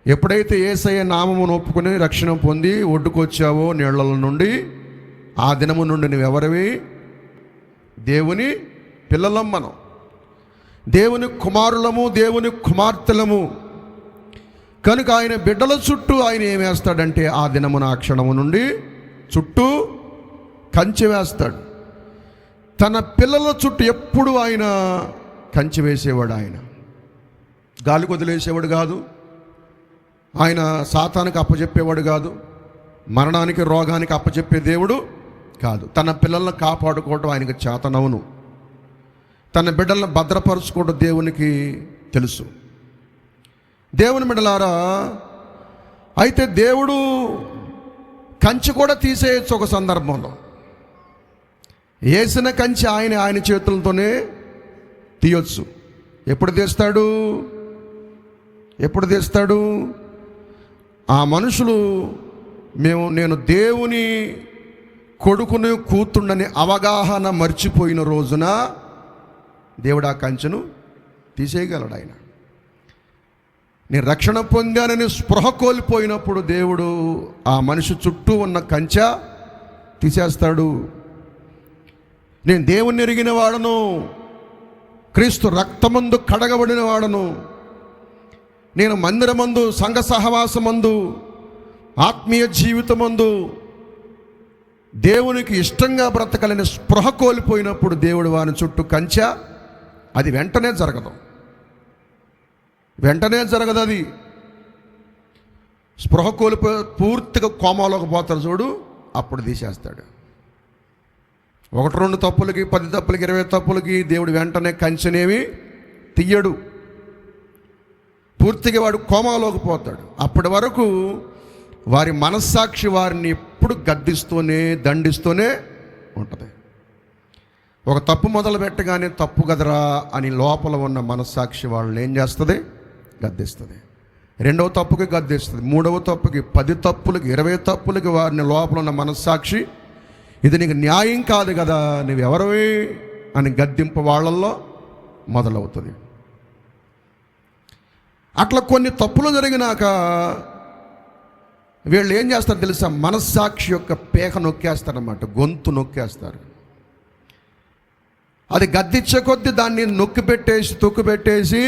ఎప్పుడైతే యేసయ్య నామమును ఒప్పుకొని రక్షణ పొంది ఒడ్డుకొచ్చావో నీళ్ల నుండి, ఆ దినము నుండి నువ్వెవరివి? దేవుని పిల్లలం, మనం దేవుని కుమారులము, దేవుని కుమార్తెలము. కనుక ఆయన బిడ్డల చుట్టూ ఆయన ఏం వేస్తాడంటే, ఆ దినమున ఆ క్షణము నుండి చుట్టూ కంచె వేస్తాడు. తన పిల్లల చుట్టూ ఎప్పుడు ఆయన కంచె వేసేవాడు. ఆయన గాలికి వదిలేసేవాడు కాదు, ఆయన సాతానికి అప్పచెప్పేవాడు కాదు, మరణానికి రోగానికి అప్పచెప్పే దేవుడు కాదు. తన పిల్లలను కాపాడుకోవడం ఆయనకు చేతనవును. తన బిడ్డలను భద్రపరుచుకోవడం దేవునికి తెలుసు. దేవుని బిడ్డలారా, అయితే దేవుడు కంచె కూడా తీసేయచ్చు ఒక సందర్భంలో. వేసిన కంచె ఆయన చేతులతోనే తీయొచ్చు. ఎప్పుడు తీస్తాడు? ఆ మనుషులు నేను దేవుని కొడుకుని కూతుండని అవగాహన మర్చిపోయిన రోజున దేవుడు ఆ కంచెను తీసేయగలడు. ఆయన నేను రక్షణ పొందానని స్పృహ కోల్పోయినప్పుడు దేవుడు ఆ మనిషి చుట్టూ ఉన్న కంచె తీసేస్తాడు. నేను దేవుణ్ణి ఎరిగిన వాడను, క్రీస్తు రక్తమందు కడగబడిన వాడను, నేను మందిరమందు, సంఘ సహవాసమందు, ఆత్మీయ జీవితమందు దేవునికి ఇష్టంగా బ్రతకలని స్పృహ కోల్పోయినప్పుడు దేవుడు వాని చుట్టూ కంచె, అది వెంటనే జరగదు. అది స్పృహ కోల్పోయి పూర్తిగా కోమాలోకి పోతారు చూడు, అప్పుడు తీసేస్తాడు. 1-2 తప్పులకి, 10 తప్పులకి, 20 తప్పులకి దేవుడు వెంటనే కంచెనేమి తీయడు. పూర్తిగా వాడు కోమాలోకి పోతాడు. అప్పటి వరకు వారి మనస్సాక్షి వారిని ఎప్పుడు దండిస్తూనే ఉంటుంది. ఒక తప్పు మొదలు పెట్టగానే తప్పు కదరా అని లోపల ఉన్న మనస్సాక్షి వాళ్ళని ఏం చేస్తుంది? గద్దిస్తుంది. 2వ తప్పుకి గద్దిస్తుంది. 3వ తప్పుకి, 10 తప్పులకి, 20 తప్పులకి వారిని లోపల ఉన్న మనస్సాక్షి, ఇది నీకు న్యాయం కాదు కదా, నువ్వెవరివి అని గద్దింపు వాళ్ళల్లో మొదలవుతుంది. అట్లా కొన్ని తప్పులు జరిగినాక వీళ్ళు ఏం చేస్తారు తెలుసా? మనస్సాక్షి యొక్క పేక నొక్కేస్తారన్నమాట, గొంతు నొక్కేస్తారు. అది గద్దించే కొద్దీ దాన్ని తొక్కిపెట్టేసి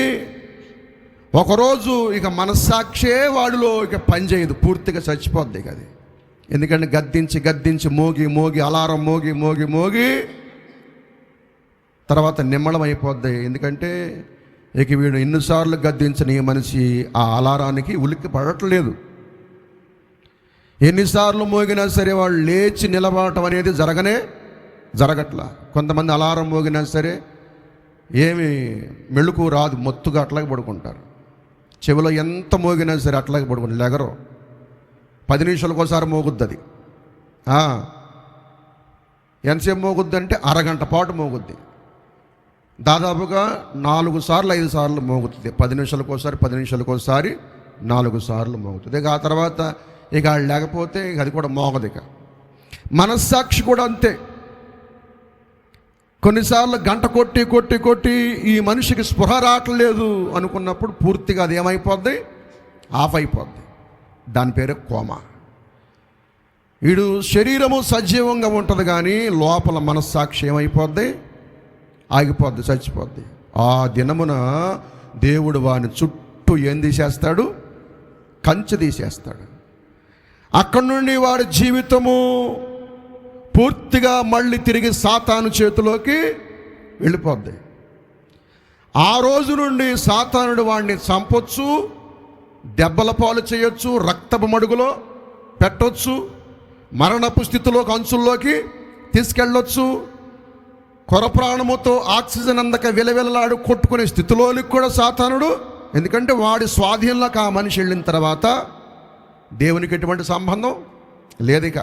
ఒకరోజు ఇక మనస్సాక్షే వాడిలో ఇక పనిచేయదు, పూర్తిగా చచ్చిపోద్ది ఇక అది. ఎందుకంటే గద్దించి మోగి అలారం మోగి తర్వాత నిమ్మడం అయిపోద్ది. ఎందుకంటే ఇక వీడు ఎన్నిసార్లు గద్దించిన ఈ మనిషి ఆ అలారానికి ఉలిక్కి పడట్లేదు. ఎన్నిసార్లు మోగినా సరే వాళ్ళు లేచి నిలబడటం అనేది జరగట్లా. కొంతమంది అలారం మోగినా సరే ఏమి మెళుకు రాదు, మొత్తుగా అట్లాగే పడుకుంటారు. చెవిలో ఎంత మోగినా సరే అట్లాగే పడుకుంటారు, లెగరు. 10 నిమిషాలకు ఒకసారి మోగుద్ది అది. ఎంతసేపు మోగుద్ది అంటే అరగంట పాటు మోగుద్ది. దాదాపుగా 4 సార్లు 5 సార్లు మోగుతుంది. 10 నిమిషాలకు ఒకసారి 4 సార్లు మోగుతుంది. ఇక ఆ తర్వాత ఇక లేకపోతే ఇక అది కూడా మోగదు. ఇక మనస్సాక్షి కూడా అంతే. కొన్నిసార్లు గంట కొట్టి ఈ మనిషికి స్పృహ రావట్లేదు అనుకున్నప్పుడు పూర్తిగా అది ఏమైపోద్ది? ఆఫ్ అయిపోద్ది. దాని పేరు కోమా. వీడు శరీరము సజీవంగా ఉంటుంది కానీ లోపల మనస్సాక్షి ఏమైపోద్ది? ఆగిపోద్ది, చచ్చిపోద్ది. ఆ దినమున దేవుడు వాని చుట్టూ ఏం తీసేస్తాడు? కంచె తీసేస్తాడు. అక్కడి నుండి వాడి జీవితము పూర్తిగా మళ్ళీ తిరిగి సాతాను చేతిలోకి వెళ్ళిపోద్ది. ఆ రోజు నుండి సాతానుడు వాడిని చంపొచ్చు, దెబ్బల పాలు చేయొచ్చు, రక్తపు మడుగులో పెట్టొచ్చు, మరణపు స్థితిలోకి అంచుల్లోకి తీసుకెళ్ళొచ్చు, కొరప్రాణముతో ఆక్సిజన్ అందక విలవిలలాడు కొట్టుకునే స్థితిలోనికి కూడా సాతానుడు. ఎందుకంటే వాడి స్వాధీనంలోకి ఆ మనిషి వెళ్ళిన తర్వాత దేవునికి ఎటువంటి సంబంధం లేదు ఇక.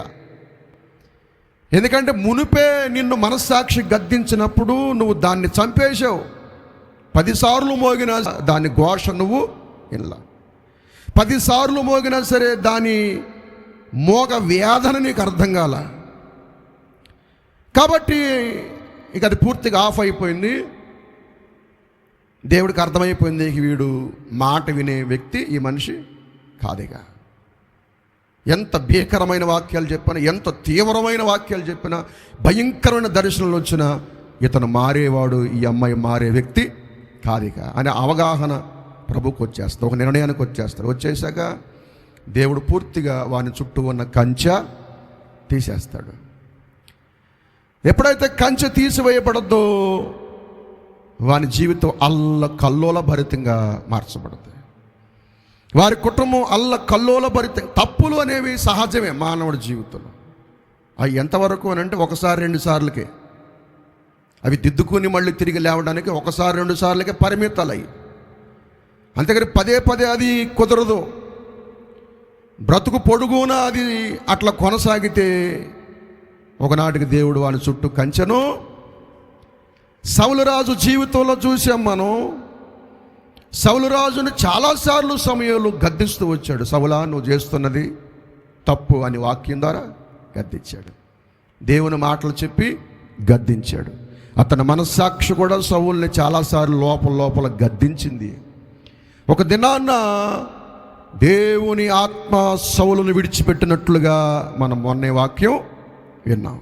ఎందుకంటే మునిపే నిన్ను మనస్సాక్షి గద్దించినప్పుడు నువ్వు దాన్ని చంపేశావు. 10 సార్లు మోగిన దాని ఘోష నువ్వు ఇలా 10 సార్లు మోగినా సరే దాని మోగ వేదన నీకు అర్థం కాల. కాబట్టి ఇక అది పూర్తిగా ఆఫ్ అయిపోయింది. దేవుడికి అర్థమైపోయింది, వీడు మాట వినే వ్యక్తి ఈ మనిషి కాదిగా. ఎంత భీకరమైన వాక్యాలు చెప్పినా, ఎంత తీవ్రమైన వాక్యాలు చెప్పినా, భయంకరమైన దర్శనాలు వచ్చినా ఇతను మారేవాడు, ఈ అమ్మాయి మారే వ్యక్తి కాదిక అనే అవగాహన ప్రభుకు వచ్చేస్తారు. ఒక నిర్ణయానికి వచ్చేస్తారు. వచ్చేసాక దేవుడు పూర్తిగా వాని చుట్టూ ఉన్న కంచె తీసేస్తాడు. ఎప్పుడైతే కంచె తీసివేయబడద్దో వాని జీవితం అల్ల కల్లోల భరితంగా మార్చబడుతుంది. వారి కుటుంబం అల్ల కల్లోల భరితం. తప్పులు అనేవి సహజమే మానవుడి జీవితంలో. అవి ఎంతవరకు అని అంటే 1-2 సార్లకే. అవి దిద్దుకుని మళ్ళీ తిరిగి లేవడానికి 1-2 సార్లకే పరిమితాలు అయ్యి. అంతేగాని పదే అది కుదరదు. బ్రతుకు పొడుగునా అది అట్లా కొనసాగితే ఒకనాటికి దేవుడు వాని చుట్టూ కంచెను. సౌలు రాజు జీవితంలో చూసాం మనం. సౌలు రాజును చాలాసార్లు సమయంలో గద్దిస్తూ వచ్చాడు. సౌలా, నువ్వు చేస్తున్నది తప్పు అని వాక్యం ద్వారా గద్దించాడు. దేవుని మాటలు చెప్పి గద్దించాడు. అతని మనస్సాక్షి కూడా సౌలుని చాలాసార్లు లోపల గద్దించింది. ఒక దినాన్న దేవుని ఆత్మ సౌలును విడిచిపెట్టినట్లుగా మనం మొన్నే వాక్యం విన్నాం.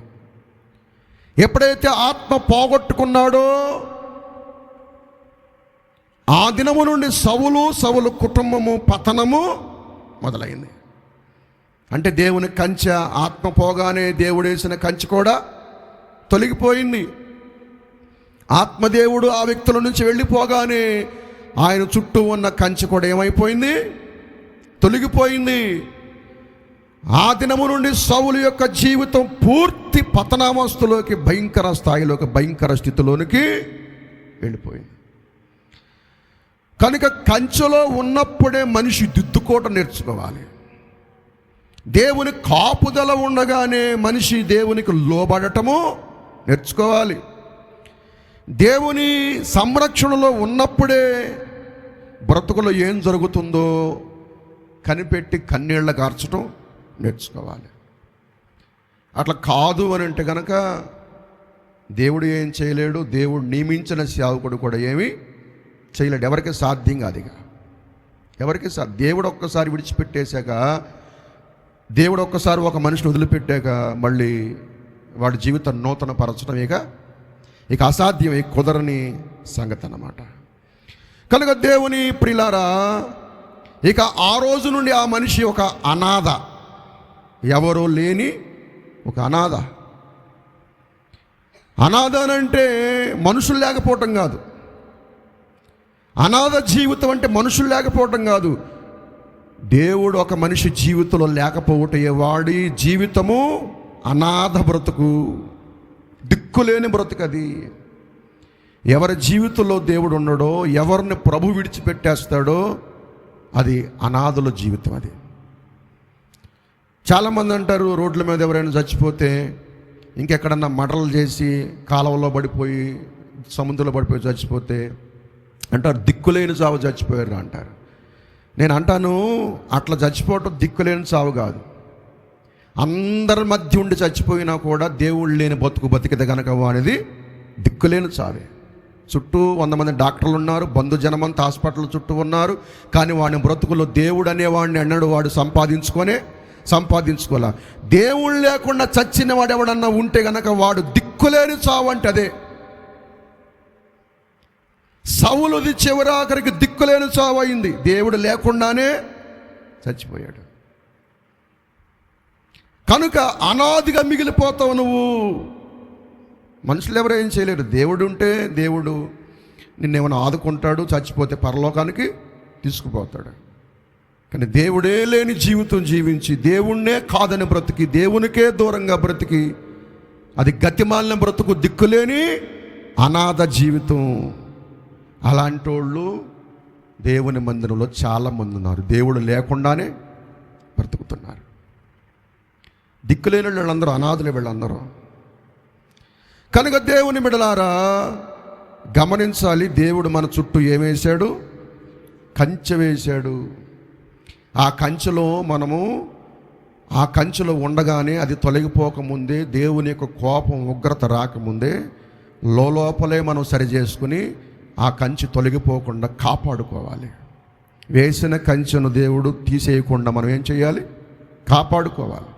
ఎప్పుడైతే ఆత్మ పోగొట్టుకున్నాడో ఆ దినము నుండి సౌలు కుటుంబము పతనము మొదలైంది. అంటే దేవుని కంచె ఆత్మ పోగానే దేవుడేసిన కంచె కూడా తొలగిపోయింది. ఆత్మదేవుడు ఆ వ్యక్తుల నుంచి వెళ్ళిపోగానే ఆయన చుట్టూ ఉన్న కంచె కూడా ఏమైపోయింది? తొలగిపోయింది. ఆ దినము నుండి సౌలు యొక్క జీవితం పూర్తి పతనావస్థలోకి, భయంకర స్థాయిలోకి, భయంకర స్థితిలోనికి వెళ్ళిపోయింది. కనుక కంచెలో ఉన్నప్పుడే మనిషి దిద్దుకోవటం నేర్చుకోవాలి. దేవుని కాపుదల ఉండగానే మనిషి దేవునికి లోబడటము నేర్చుకోవాలి. దేవుని సంరక్షణలో ఉన్నప్పుడే బ్రతుకులో ఏం జరుగుతుందో కనిపెట్టి కన్నీళ్ళ కార్చడం నేర్చుకోవాలి. అట్లా కాదు అని అంటే కనుక దేవుడు ఏం చేయలేడు. దేవుడు నియమించిన సేవకుడు కూడా ఏమీ చేయలేడు. ఎవరికి సాధ్యం కాదు. ఇక ఎవరికి దేవుడు ఒక్కసారి విడిచిపెట్టేశాక, దేవుడు ఒక్కసారి ఒక మనిషిని వదిలిపెట్టాక మళ్ళీ వాడి జీవితం నూతన పరచడం ఇక అసాధ్యం, కుదరని సంగతి అన్నమాట. కనుక దేవుని ప్రియులారా, ఇక ఆ రోజు నుండి ఆ మనిషి ఒక అనాథ, ఎవరో లేని ఒక అనాథ. అనాథ అంటే మనుషులు లేకపోవటం కాదు. అనాథ జీవితం అంటే మనుషులు లేకపోవటం కాదు. దేవుడు ఒక మనిషి జీవితంలో లేకపోవటే వాడి జీవితము అనాథ బ్రతుకు, దిక్కులేని బ్రతుకు. అది ఎవరి జీవితంలో దేవుడు ఉండడో, ఎవరిని ప్రభు విడిచిపెట్టేస్తాడో అది అనాథుల జీవితం. అది చాలామంది అంటారు, రోడ్ల మీద ఎవరైనా చచ్చిపోతే, ఇంకెక్కడన్నా మటలు చేసి కాలువలో పడిపోయి, సముద్రంలో పడిపోయి చచ్చిపోతే అంటారు దిక్కులేని చావు చచ్చిపోయారు అంటారు. నేను అంటాను, అట్లా చచ్చిపోవటం దిక్కులేని చావు కాదు. అందరి మధ్య ఉండి చచ్చిపోయినా కూడా దేవుళ్ళు లేని బతుకు బతికితే కనుక అనేది దిక్కులేని చావే. చుట్టూ 100 మంది డాక్టర్లు ఉన్నారు, బంధుజనమంతా హాస్పిటల్ చుట్టూ ఉన్నారు, కానీ వాడి బ్రతుకులో దేవుడు అనేవాడిని అన్నాడు వాడు సంపాదించుకోలే. దేవుడు లేకుండా చచ్చిన వాడు ఎవడన్నా ఉంటే గనక వాడు దిక్కులేని చావు అంటే అదే. సౌలుది చివరాఖరికి దిక్కులేని చావు అయింది. దేవుడు లేకుండానే చచ్చిపోయాడు. కనుక అనాదిగా మిగిలిపోతావు నువ్వు. మనుషులు ఎవరు ఏం చేయలేరు. దేవుడు ఉంటే దేవుడు నిన్నేమైనా ఆదుకుంటాడు, చచ్చిపోతే పరలోకానికి తీసుకుపోతాడు. కానీ దేవుడే లేని జీవితం జీవించి, దేవుణ్ణే కాదని బ్రతికి, దేవునికే దూరంగా బ్రతికి, అది గతిమాలిన బ్రతుకు, దిక్కులేని అనాథ జీవితం. అలాంటి వాళ్ళు దేవుని మందిరంలో చాలామంది ఉన్నారు. దేవుడు లేకుండానే బ్రతుకుతున్నారు. దిక్కులేని వీళ్ళందరూ అనాథులు. వీళ్ళందరూ కనుక దేవుని బిడ్డలారా గమనించాలి. దేవుడు మన చుట్టూ ఏమేశాడు? కంచె వేశాడు. ఆ కంచెలో ఉండగానే, అది తొలగిపోకముందే, దేవుని యొక్క కోపం ఉగ్రత రాకముందే లోపలే మనం సరి చేసుకుని ఆ కంచె తొలగిపోకుండా కాపాడుకోవాలి. వేసిన కంచెను దేవుడు తీసేయకుండా మనం ఏం చేయాలి? కాపాడుకోవాలి.